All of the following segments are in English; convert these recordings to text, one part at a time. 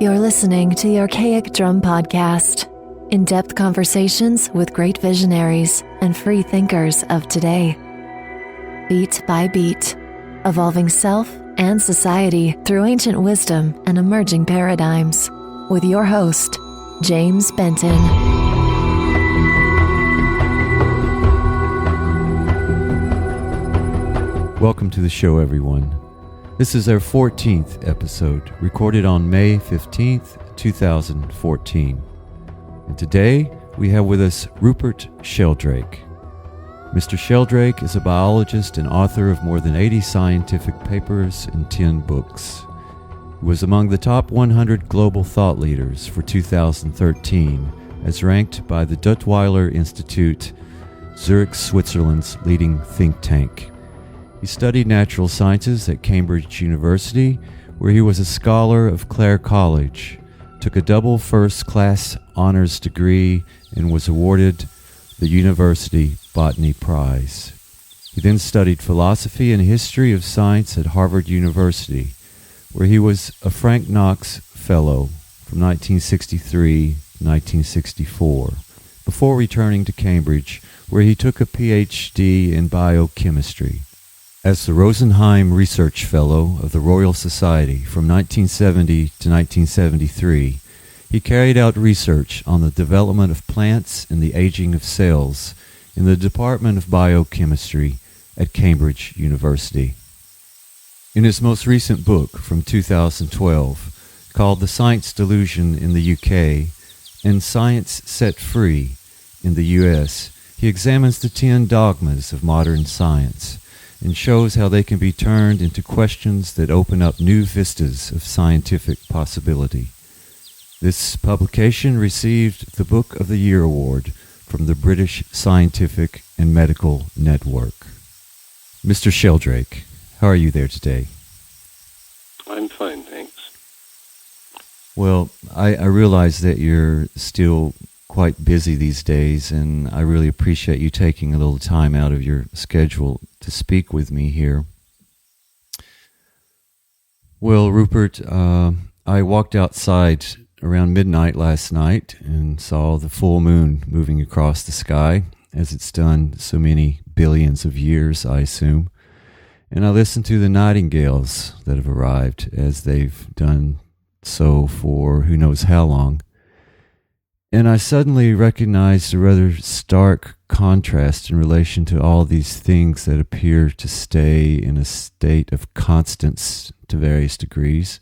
You're listening to the Archaic Drum podcast, in-depth conversations with great visionaries and free thinkers of today. Beat by beat, evolving self and society through ancient wisdom and emerging paradigms, with your host, James Benton. Welcome to the show, everyone. This is our 14th episode, recorded on May 15th, 2014. And today, we have with us Rupert Sheldrake. Mr. Sheldrake is a biologist and author of more than 80 scientific papers and 10 books. He was among the top 100 global thought leaders for 2013, as ranked by the Duttweiler Institute, Zurich, Switzerland's leading think tank. He studied natural sciences at Cambridge University, where he was a scholar of Clare College, took a double first-class honors degree, and was awarded the University Botany Prize. He then studied philosophy and history of science at Harvard University, where he was a Frank Knox Fellow from 1963 to 1964, before returning to Cambridge, where he took a PhD in biochemistry. As the Rosenheim Research Fellow of the Royal Society from 1970 to 1973, he carried out research on the development of plants and the aging of cells in the Department of Biochemistry at Cambridge University. In his most recent book from 2012, called The Science Delusion in the UK and Science Set Free in the US, he examines the 10 dogmas of modern science and shows how they can be turned into questions that open up new vistas of scientific possibility. This publication received the Book of the Year Award from the British Scientific and Medical Network. Mr. Sheldrake, how are you there today? I'm fine, thanks. Well, I realize that you're still quite busy these days, and I really appreciate you taking a little time out of your schedule to speak with me here. Well, Rupert, I walked outside around midnight last night and saw the full moon moving across the sky, as it's done so many billions of years, I assume. And I listened to the nightingales that have arrived, as they've done so for who knows how long. And I suddenly recognized a rather stark contrast in relation to all these things that appear to stay in a state of constance to various degrees,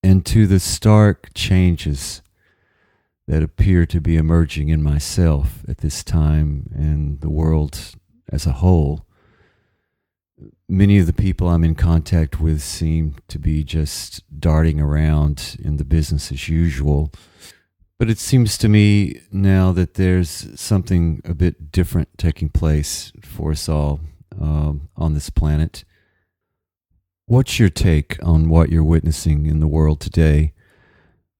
and to the stark changes that appear to be emerging in myself at this time and the world as a whole. Many of the people I'm in contact with seem to be just darting around in the business as usual. But it seems to me now that there's something a bit different taking place for us all on this planet. What's your take on what you're witnessing in the world today?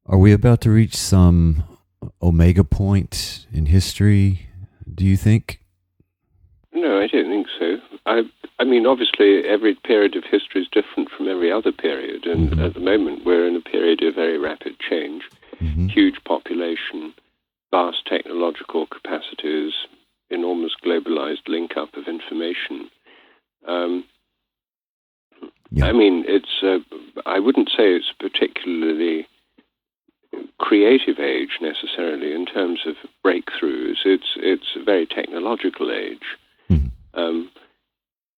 Are we about to reach some omega point in history, do you think? No, I don't think so. I mean, obviously, every period of history is different from every other period, and at the moment we're in a period of very rapid change. Huge population, vast technological capacities, enormous globalized link-up of information. I mean, I wouldn't say it's a particularly creative age necessarily in terms of breakthroughs. It's a very technological age.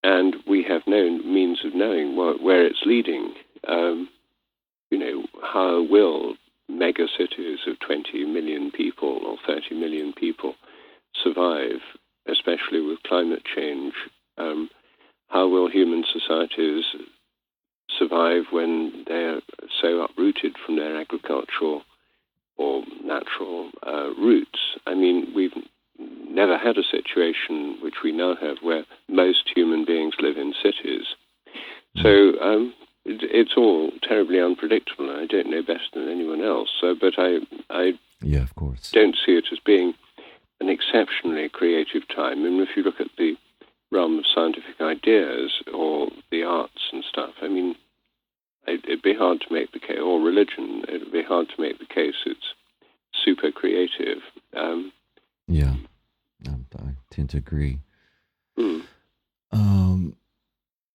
And we have no means of knowing where it's leading. How will mega cities of 20 million people or 30 million people survive, especially with climate change? How will human societies survive when they're so uprooted from their agricultural or natural roots? I mean, we've never had a situation which we now have where most human beings live in cities. So it's all terribly unpredictable, and I don't know better than anyone else. But I of course, don't see it as being an exceptionally creative time. And if you look at the realm of scientific ideas or the arts and stuff, I mean, it'd be hard to make the case, or religion. It would be hard to make the case it's super creative. Yeah, I tend to agree. Hmm.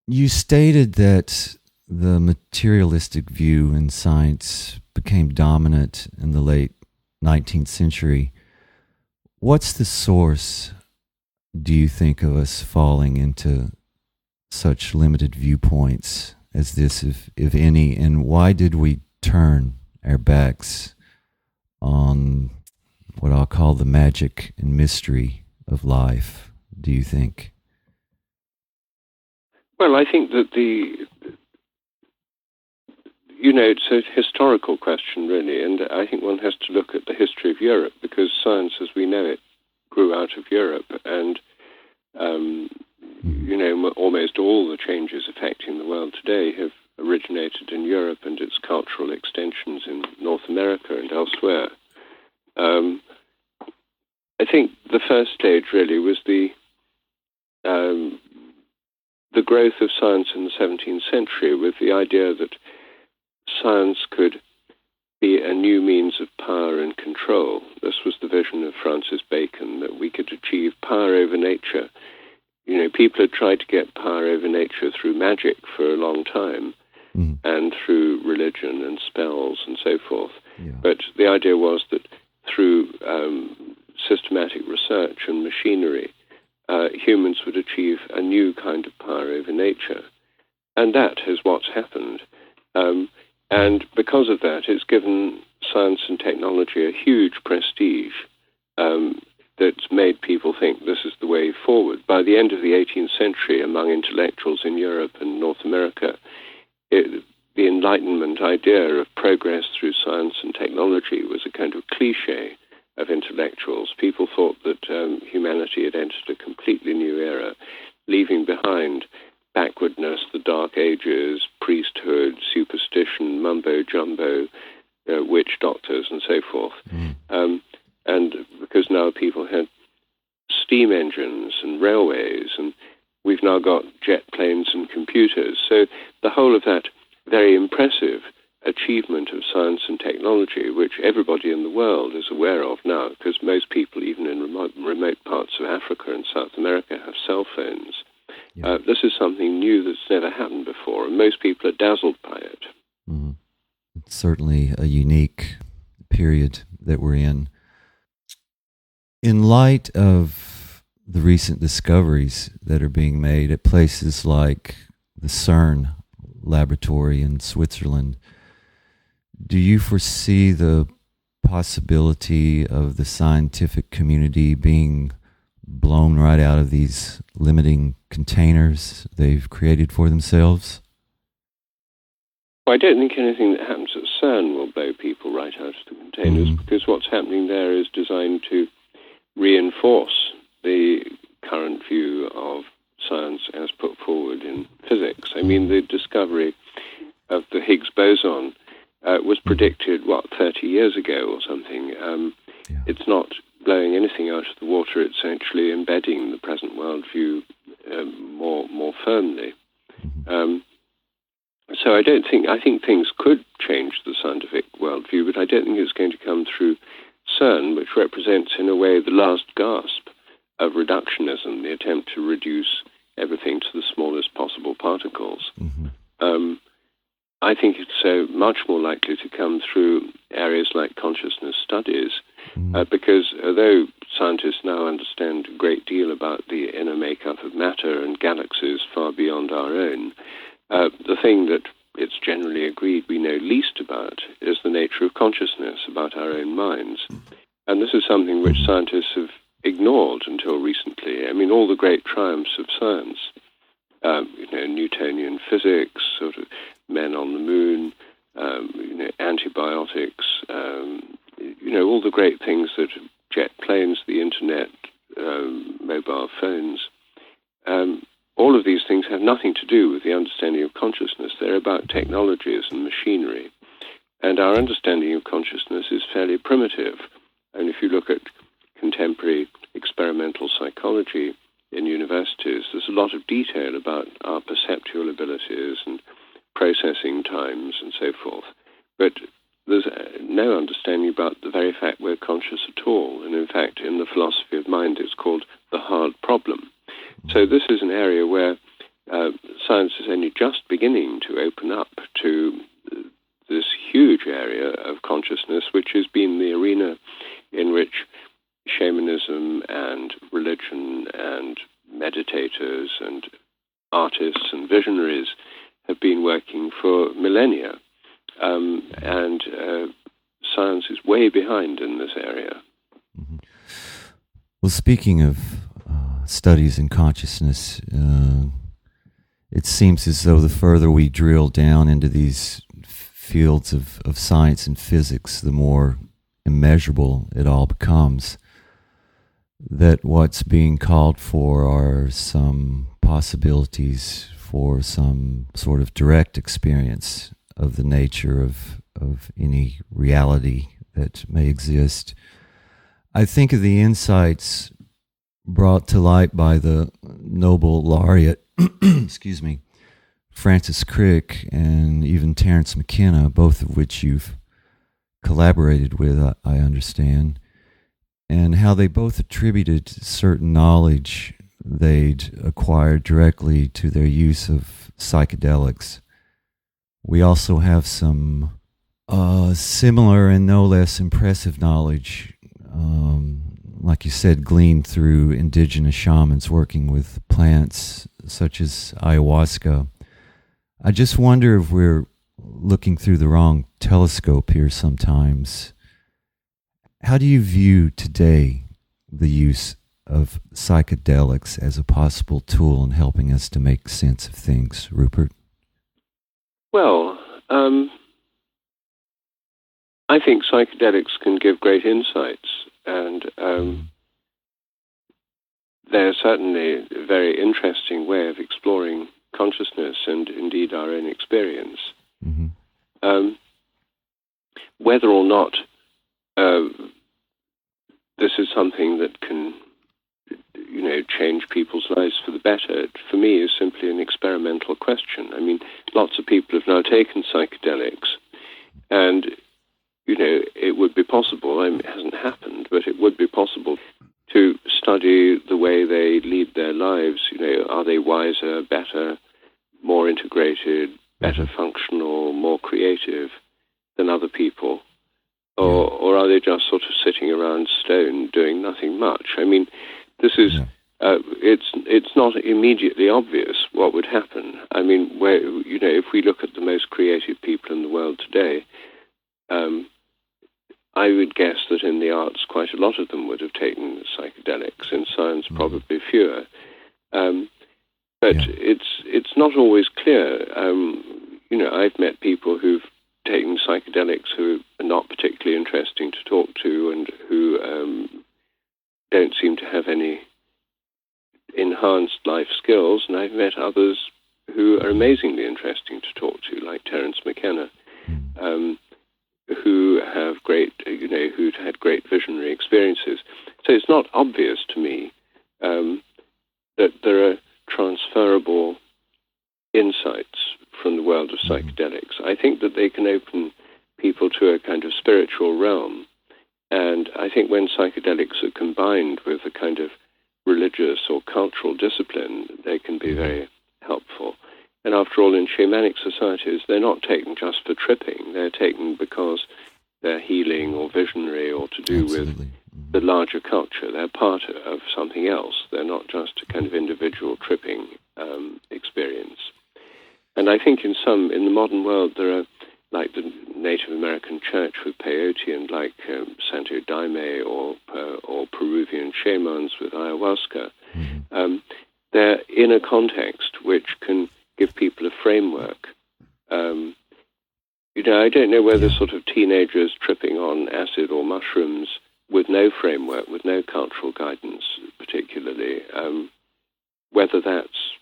You stated that the materialistic view in science became dominant in the late 19th century. What's the source, do you think, of us falling into such limited viewpoints as this, if any, and why did we turn our backs on what I'll call the magic and mystery of life, do you think? Well, I think that it's a historical question, really, and I think one has to look at the history of Europe, because science as we know it grew out of Europe, and almost all the changes affecting the world today have originated in Europe and its cultural extensions in North America and elsewhere. I think the first stage really was the growth of science in the 17th century, with the idea that science could be a new means of power and control. This was the vision of Francis Bacon, that we could achieve power over nature. People had tried to get power over nature through magic for a long time, and through religion and spells and so forth. Yeah. But the idea was that through systematic research and machinery, humans would achieve a new kind of power over nature. And that is what's happened. And because of that, it's given science and technology a huge prestige that's made people think this is the way forward. By the end of the 18th century, among intellectuals in Europe and North America, the Enlightenment idea of progress through science and technology was a kind of cliche of intellectuals. People thought that humanity had entered a completely new era, leaving behind backwardness, the Dark Ages, priesthood, superstition, mumbo-jumbo, witch doctors, and so forth. And because now people had steam engines and railways, and we've now got jet planes and computers. So the whole of that very impressive achievement of science and technology, which everybody in the world is aware of now, because most people, even in remote parts of Africa and South America, have cell phones. Yeah. This is something new that's never happened before, and most people are dazzled by it. Mm-hmm. It's certainly a unique period that we're in. In light of the recent discoveries that are being made at places like the CERN laboratory in Switzerland, do you foresee the possibility of the scientific community being blown right out of these limiting containers they've created for themselves? Well, I don't think anything that happens at CERN will blow people right out of the containers, because what's happening there is designed to reinforce the current view of science as put forward in physics. I mean, the discovery of the Higgs boson was predicted, 30 years ago or something. It's not blowing anything out of the water. It's actually embedding the present worldview more firmly. So I think things could change the scientific worldview, but I don't think it's going to come through CERN, which represents in a way the last gasp of reductionism, the attempt to reduce everything to the smallest possible particles. I think it's much more likely to come through areas like consciousness studies, because although scientists now understand a great deal about the inner makeup of matter and galaxies far beyond our own, the thing that it's generally agreed we know least about is the nature of consciousness, about our own minds. And this is something which scientists have ignored until recently. I mean, all the great triumphs of science, Newtonian physics, sort of men on the moon, antibiotics, all the great things that jet planes, the internet, mobile phones, all of these things have nothing to do with the understanding of consciousness. They're about technologies and machinery. And our understanding of consciousness is fairly primitive. And if you look at contemporary experimental psychology in universities, there's a lot of detail about our perceptual abilities and processing times and so forth. But there's no understanding about the very fact we're conscious at all. And in fact, in the philosophy of mind, it's called the hard problem. So this is an area where science is only just beginning to open up to this huge area of consciousness, which has been the arena in which shamanism and religion and meditators and artists and visionaries have been working for millennia. And science is way behind in this area. Mm-hmm. Well, speaking of studies in consciousness, it seems as though the further we drill down into these fields of science and physics, the more immeasurable it all becomes. That what's being called for are some possibilities for some sort of direct experience of the nature of any reality that may exist. I think of the insights brought to light by the Nobel laureate, excuse me, Francis Crick, and even Terence McKenna, both of which you've collaborated with, I understand, and how they both attributed certain knowledge they'd acquired directly to their use of psychedelics. We also have some similar and no less impressive knowledge, like you said, gleaned through indigenous shamans working with plants such as ayahuasca. I just wonder if we're looking through the wrong telescope here sometimes. How do you view today the use of psychedelics as a possible tool in helping us to make sense of things, Rupert? Well, I think psychedelics can give great insights, and they're certainly a very interesting way of exploring consciousness and indeed our own experience. Mm-hmm. Whether or not this is something that can, change people's lives for the better, for me is simply an experimental question. I mean, lots of people have now taken psychedelics, and, it would be possible, it hasn't happened, but it would be possible to study the way they lead their lives. Are they wiser, better, more integrated, better functional, more creative than other people? Or are they just sort of sitting around stone doing nothing much? I mean, this is, it's not immediately obvious what would happen. I mean, if we look at the most creative people in the world today, I would guess that in the arts, quite a lot of them would have taken psychedelics. In science, probably fewer. But it's not always clear. I've met people who've taken psychedelics who are not particularly interesting to talk to and who don't seem to have any enhanced life skills. And I've met others who are amazingly interesting to talk to, like Terence McKenna, who have who'd had great visionary experiences. So it's not obvious to me that there are transferable insights from the world of psychedelics. I think that they can open people to a kind of spiritual realm. And I think when psychedelics are combined with a kind of religious or cultural discipline, they can be very helpful. And after all, in shamanic societies, they're not taken just for tripping. They're taken because they're healing or visionary or to do with the larger culture. They're part of something else. They're not just a kind of individual tripping experience. And I think in the modern world, there are, like the Native American church with peyote and like Santo Daime or Peruvian shamans with ayahuasca. They're in a context which can give people a framework. I don't know whether sort of teenagers tripping on acid or mushrooms with no framework, with no cultural guidance particularly, whether that's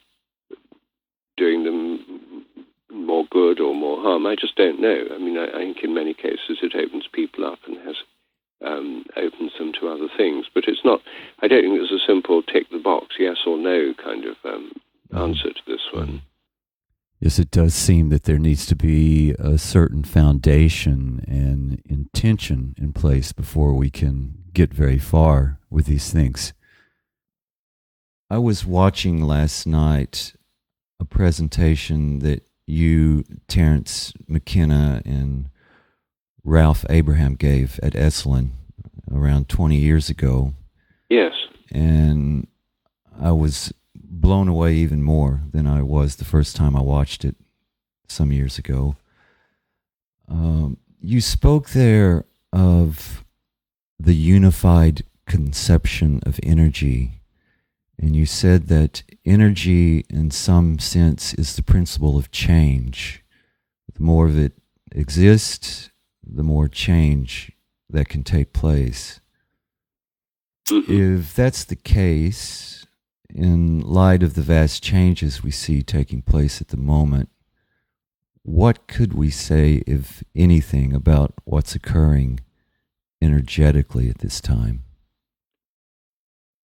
doing them more good or more harm, I just don't know. I mean, I think in many cases it opens people up and has opens them to other things. But it's not, I don't think there's a simple tick the box, yes or no kind of answer to this one. Yes, it does seem that there needs to be a certain foundation and intention in place before we can get very far with these things. I was watching last night a presentation that you, Terence McKenna, and Ralph Abraham gave at Esalen around 20 years ago. Yes. And I was blown away even more than I was the first time I watched it some years ago. You spoke there of the unified conception of energy, and you said that energy in some sense is the principle of change. The more of it exists, the more change that can take place. If that's the case, in light of the vast changes we see taking place at the moment, what could we say, if anything, about what's occurring energetically at this time?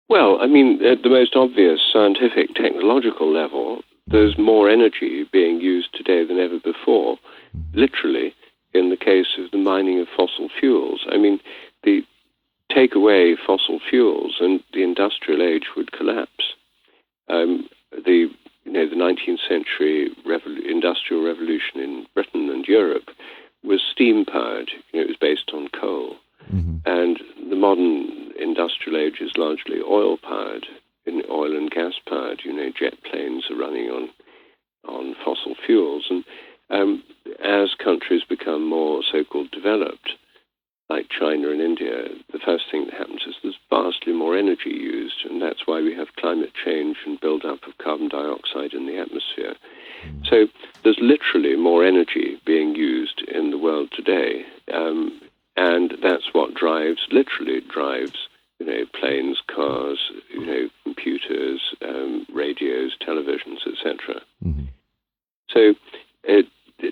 Well, I mean, at the most obvious scientific, technological level, there's more energy being used today than ever before, literally, in the case of the mining of fossil fuels. I mean, take away fossil fuels and the industrial age would collapse. The 19th century industrial revolution in Britain and Europe was steam-powered. It was based on coal. Mm-hmm. And the modern industrial age is largely oil-powered, oil and gas-powered. Jet planes are running on fossil fuels. And as countries become more so-called developed, like China and India, the first thing that happens is there's vastly more energy used, and that's why we have climate change and build-up of carbon dioxide in the atmosphere. So there's literally more energy being used in the world today, and that's what literally drives, planes, cars, computers, radios, televisions, etc. Mm-hmm. So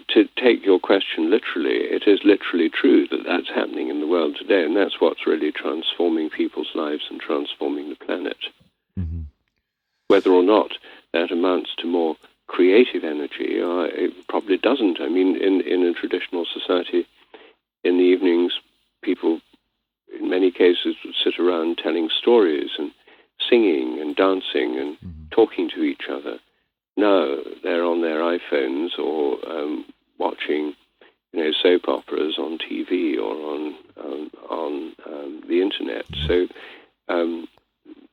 to take your question literally, it is literally true that that's happening in the world today, and that's what's really transforming people's lives and transforming the planet. Mm-hmm. Whether or not that amounts to more creative energy, it probably doesn't. I mean, in a traditional society, in the evenings, people, in many cases, would sit around telling stories and singing and dancing and talking to each other. Now they're on their iPhones or watching, soap operas on TV or on the internet. So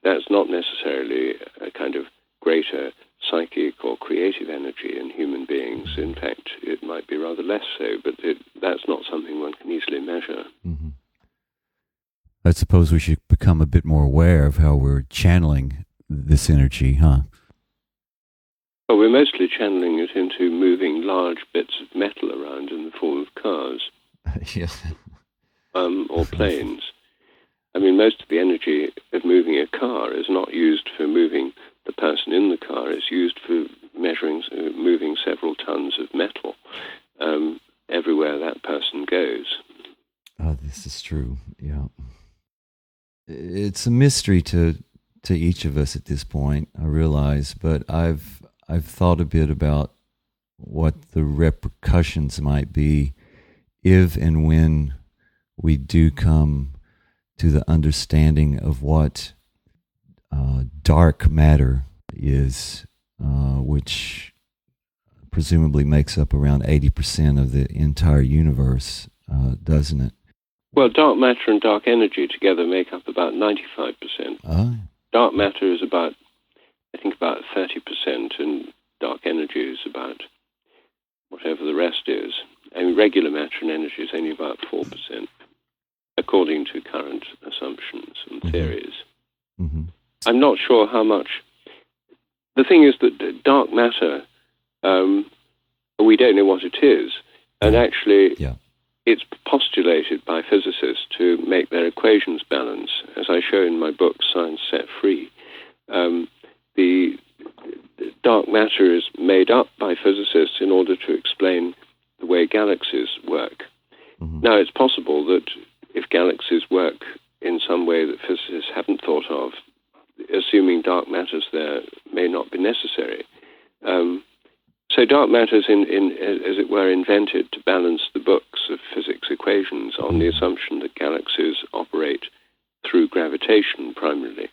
that's not necessarily a kind of greater psychic or creative energy in human beings. In fact, it might be rather less so, but that's not something one can easily measure. Mm-hmm. I suppose we should become a bit more aware of how we're channeling this energy, huh? Well, we're mostly channeling it into moving large bits of metal around in the form of cars. Yes. Or planes. I mean, most of the energy of moving a car is not used for moving the person in the car. It's used for moving several tons of metal everywhere that person goes. Oh, this is true. Yeah. It's a mystery to each of us at this point, I realize, but I've thought a bit about what the repercussions might be if and when we do come to the understanding of what dark matter is, which presumably makes up around 80% of the entire universe, doesn't it? Well, dark matter and dark energy together make up about 95%. Dark matter is about 30%, and dark energy is about whatever the rest is. I mean, regular matter and energy is only about 4%, according to current assumptions and theories. Mm-hmm. I'm not sure how much. The thing is that dark matter, we don't know what it is, and actually, it's postulated by physicists to make their equations balance. As I show in my book, Science Set Free, the dark matter is made up by physicists in order to explain the way galaxies work. Mm-hmm. Now, it's possible that if galaxies work in some way that physicists haven't thought of, assuming dark matters there may not be necessary. So dark matter's as it were, invented to balance the books of physics equations on the assumption that galaxies operate through gravitation primarily.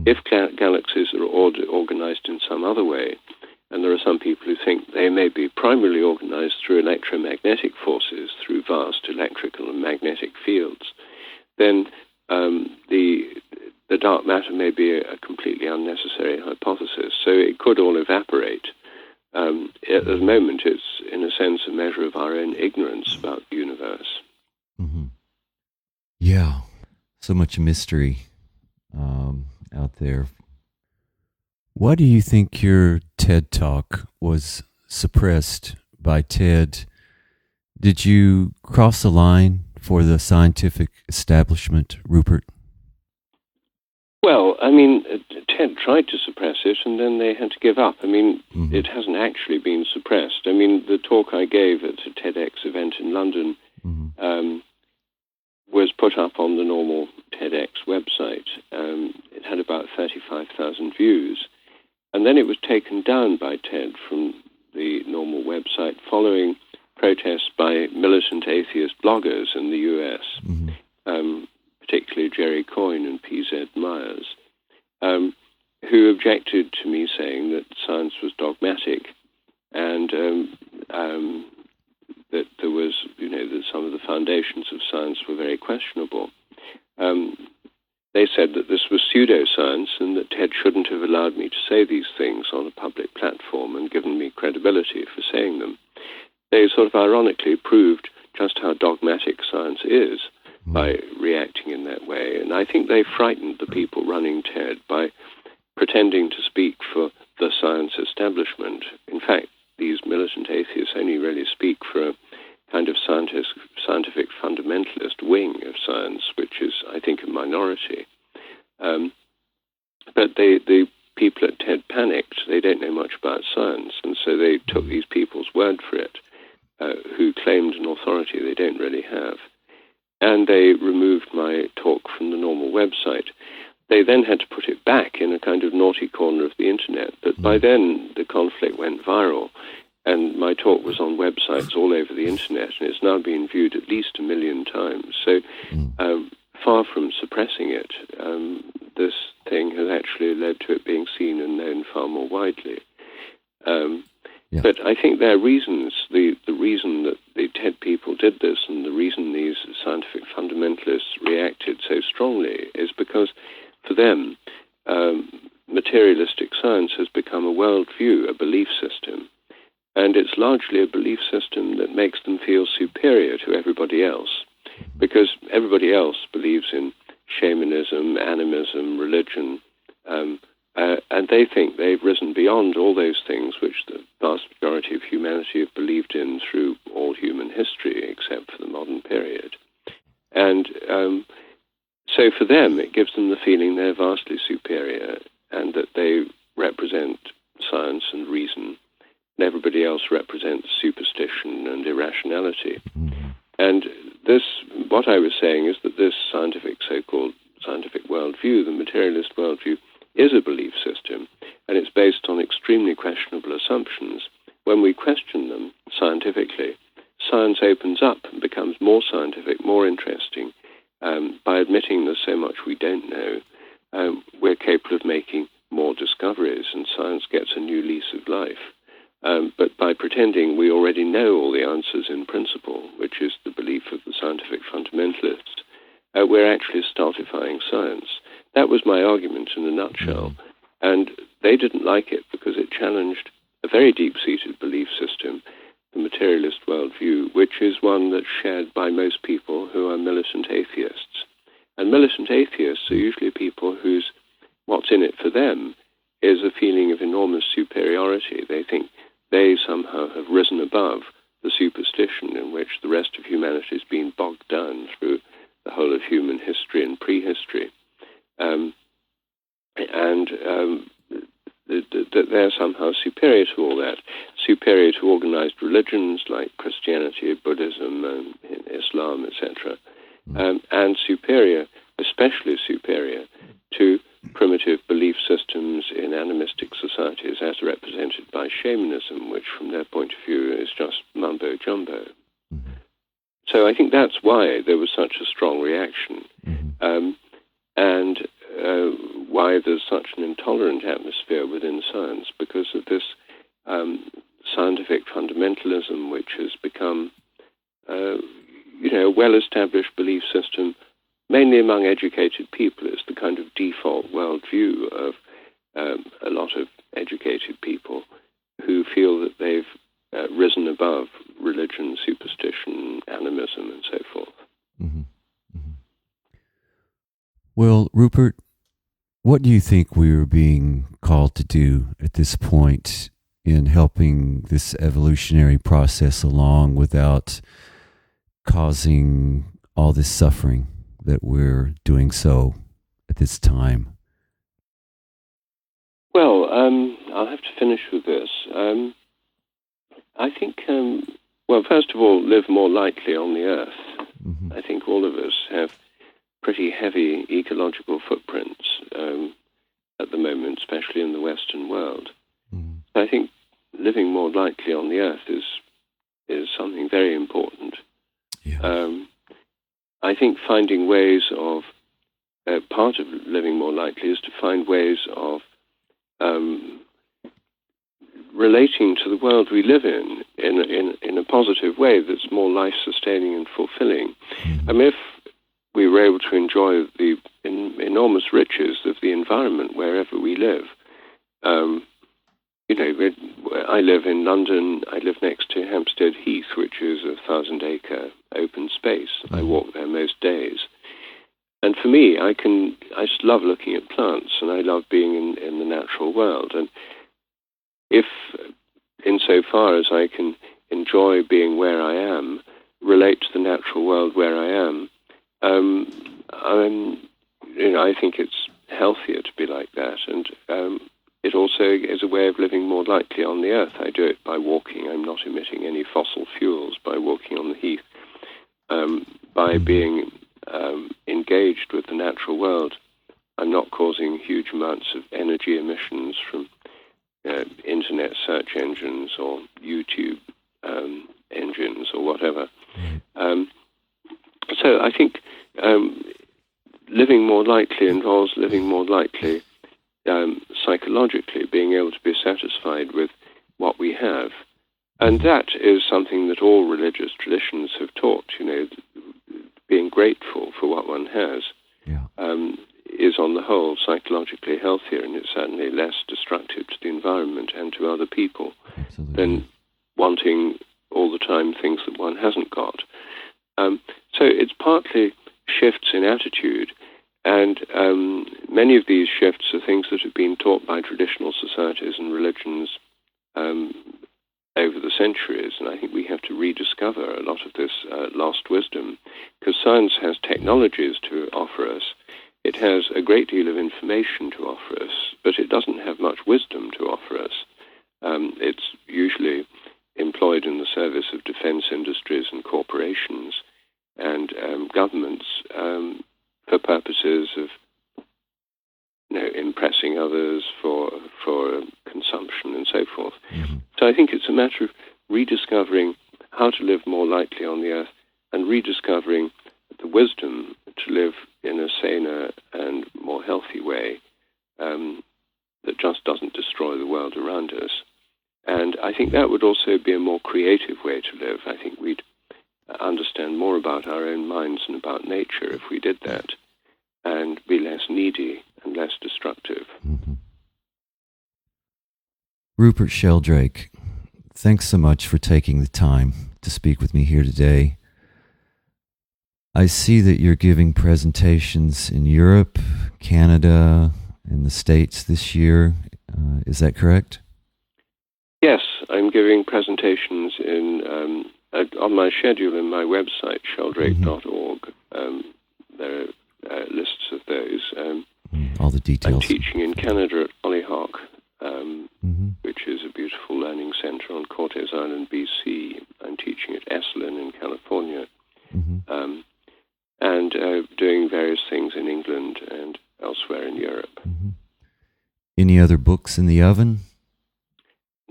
If galaxies are organized in some other way, and there are some people who think they may be primarily organized through electromagnetic forces, through vast electrical and magnetic fields, then the dark matter may be a completely unnecessary hypothesis. So it could all evaporate. At the moment, it's, in a sense, a measure of our own ignorance about the universe. Mm-hmm. Yeah, so much mystery out there. Why do you think your TED Talk was suppressed by TED? Did you cross a line for the scientific establishment, Rupert? Well, I mean, TED tried to suppress it, and then they had to give up. I mean, It hasn't actually been suppressed. I mean, the talk I gave at a TEDx event in London was put up on the normal TEDx website. It had about 35,000 views. And then it was taken down by TED from the normal website following protests by militant atheist bloggers in the US, particularly Jerry Coyne and P.Z. Myers, who objected to me saying that science was dogmatic and that there was, that some of the foundations of science were very questionable. They said that this was pseudoscience and that TED shouldn't have allowed me to say these things on a public platform and given me credibility for saying them. They sort of ironically proved just how dogmatic science is by reacting in that way. And I think they frightened the people running TED by pretending to speak for the science establishment. In fact, these militant atheists only really speak for a kind of scientific fundamentalist wing of science, which is, I think, a minority. But the people at TED panicked. They don't know much about science, and so they took these people's word for it, who claimed an authority they don't really have. And they removed my talk from the normal website. They then had to put it back in a kind of naughty corner of the internet, but by then the conflict went viral, and my talk was on websites all over the internet, and it's now been viewed at least 1 million times. So far from suppressing it, this thing has actually led to it being seen and known far more widely. But I think there are reasons, the reason that the TED people did this and the reason these scientific fundamentalists reacted so strongly is because for them, materialistic science has become a worldview, a belief system. And it's largely a belief system that makes them feel superior to everybody else, because everybody else believes in shamanism, animism, religion, and they think they've risen beyond all those things which the vast majority of humanity have believed in through all human history, except for the modern period. And so for them, it gives them the feeling they're vastly superior and that they represent science and reason, and everybody else represents superstition and irrationality. And this, what I was saying is that this so-called scientific worldview, the materialist worldview, is a belief system, and it's based on extremely questionable assumptions. When we question them scientifically, science opens up and becomes more scientific, more interesting. By admitting there's so much we don't know, we're capable of making more discoveries, and science gets a new lease of life. But by pretending we already know all the answers in principle, which is the belief of the scientific fundamentalists, we're actually stultifying science. That was my argument in a nutshell. And they didn't like it because it challenged a very deep-seated belief system, the materialist worldview, which is one that's shared by most people who are militant atheists. And militant atheists are usually people whose what's in it for them is a feeling of enormous superiority. They think they somehow have risen above the superstition in which the rest of humanity has been bogged down through the whole of human history and prehistory. That they're somehow superior to all that, superior to organized religions like Christianity, Buddhism, Islam, etc., and superior, especially superior, to primitive belief systems in animistic societies as represented by by shamanism, which from their point of view is just mumbo-jumbo. Mm-hmm. So I think that's why there was such a strong reaction, and why there's such an intolerant atmosphere within science, because of this scientific fundamentalism, which has become a well-established belief system, mainly among educated people. It's the kind of default worldview of a lot of educated people who feel that they've risen above religion, superstition, animism, and so forth. Mm-hmm. Mm-hmm. Well, Rupert, what do you think we are being called to do at this point in helping this evolutionary process along without causing all this suffering that we're doing so at this time? Well, I'll have to finish with this. I think, first of all, live more lightly on the earth. Mm-hmm. I think all of us have pretty heavy ecological footprints at the moment, especially in the Western world. Mm-hmm. So I think living more lightly on the earth is something very important. Yeah. I think finding ways of, part of living more lightly is to find ways of relating to the world we live in a positive way that's more life-sustaining and fulfilling. Mm-hmm. I mean, if we were able to enjoy the enormous riches of the environment wherever we live, I live in London. I live next to Hampstead Heath, which is a 1,000-acre open space. Mm-hmm. I walk there most days. And for me, I just love looking at plants, and I love being in the natural world. And if, insofar as I can enjoy being where I am, relate to the natural world where I am, I think it's healthier to be like that. And it also is a way of living more lightly on the earth. I do it by walking. I'm not emitting any fossil fuels by walking on the heath. By being engaged with the natural world, I'm not causing huge amounts of energy emissions from internet search engines or YouTube engines or whatever. So I think living more lightly involves living more lightly psychologically, being able to be satisfied with what we have. And that is something that all religious traditions have taught, being grateful for what one has. Yeah. Is on the whole psychologically healthier, and it's certainly less destructive to the environment and to other people. Absolutely. Than wanting all the time things that one hasn't got. So it's partly shifts in attitude, and many of these shifts are things that have been taught by traditional societies and religions over the centuries, and I think we have to rediscover a lot of this lost wisdom, because science has technologies to offer us. It has a great deal of information to offer us, but it doesn't have much wisdom to offer us. It's usually employed in the service of defense industries and corporations and governments for purposes of impressing others for consumption and so forth. Mm-hmm. So I think it's a matter of rediscovering how to live more lightly on the earth and rediscovering the wisdom to live in a saner and more healthy way that just doesn't destroy the world around us. And I think that would also be a more creative way to live. I think we'd understand more about our own minds and about nature if we did that, and be less needy and less destructive. Mm-hmm. Rupert Sheldrake, thanks so much for taking the time to speak with me here today. I see that you're giving presentations in Europe, Canada, and the States this year. Is that correct? Yes, I'm giving presentations on my schedule in my website, sheldrake.org. There are lists of those. All the details. I'm teaching in Canada at Hollyhock, which is a beautiful learning center on Cortes Island, BC. I'm teaching at Esalen in California, and doing various things in England and elsewhere in Europe. Any other books in the oven?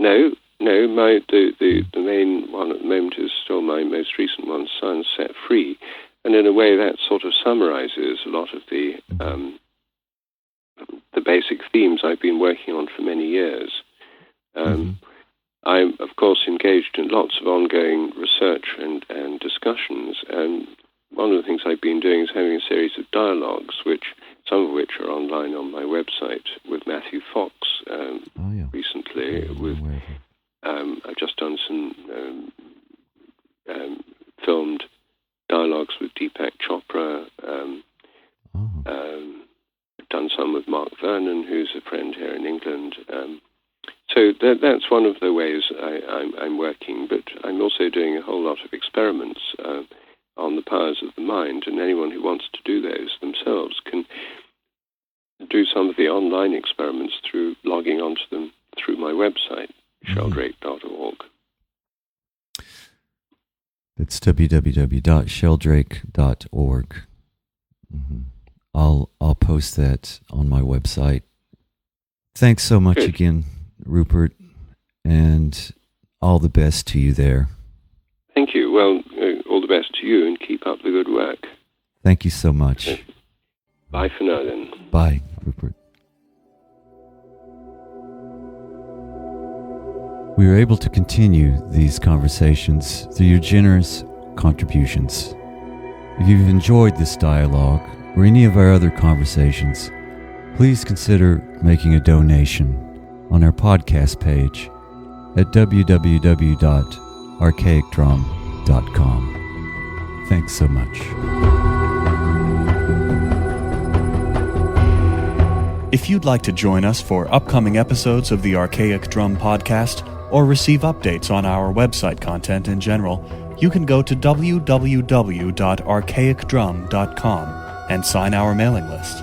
No. The main one at the moment is still my most recent one, Science Set Free, and in a way that sort of summarizes a lot of the basic themes I've been working on for many years. I'm, of course, engaged in lots of ongoing research and discussions, and one of the things I've been doing is having a series of dialogues, some of which are online on my website, with Matthew Fox recently. I've just done some filmed dialogues with Deepak Chopra. I've done some with Mark Vernon, who's a friend here in England. So that's one of the ways I'm working, but I'm also doing a whole lot of experiments on the powers of the mind, and anyone who wants to do those themselves can do some of the online experiments through logging onto them through my website, sheldrake.org. It's www.sheldrake.org. I'll post that on my website. Thanks so much again, Rupert, and all the best to you there. Thank you. Well, all the best to you, and keep up the good work. Thank you so much. Okay. Bye for now, then. Bye, Rupert. We are able to continue these conversations through your generous contributions. If you've enjoyed this dialogue or any of our other conversations, please consider making a donation on our podcast page at www.archaicdrum.com. Thanks so much. If you'd like to join us for upcoming episodes of the Archaic Drum podcast or receive updates on our website content in general, you can go to www.archaicdrum.com and sign our mailing list.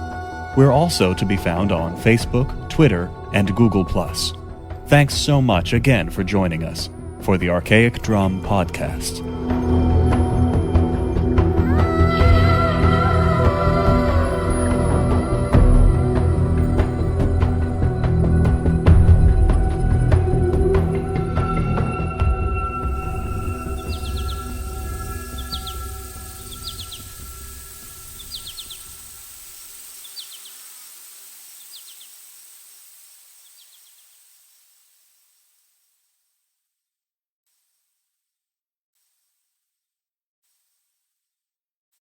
We're also to be found on Facebook, Twitter, and Google+. Thanks so much again for joining us for the Archaic Drum podcast.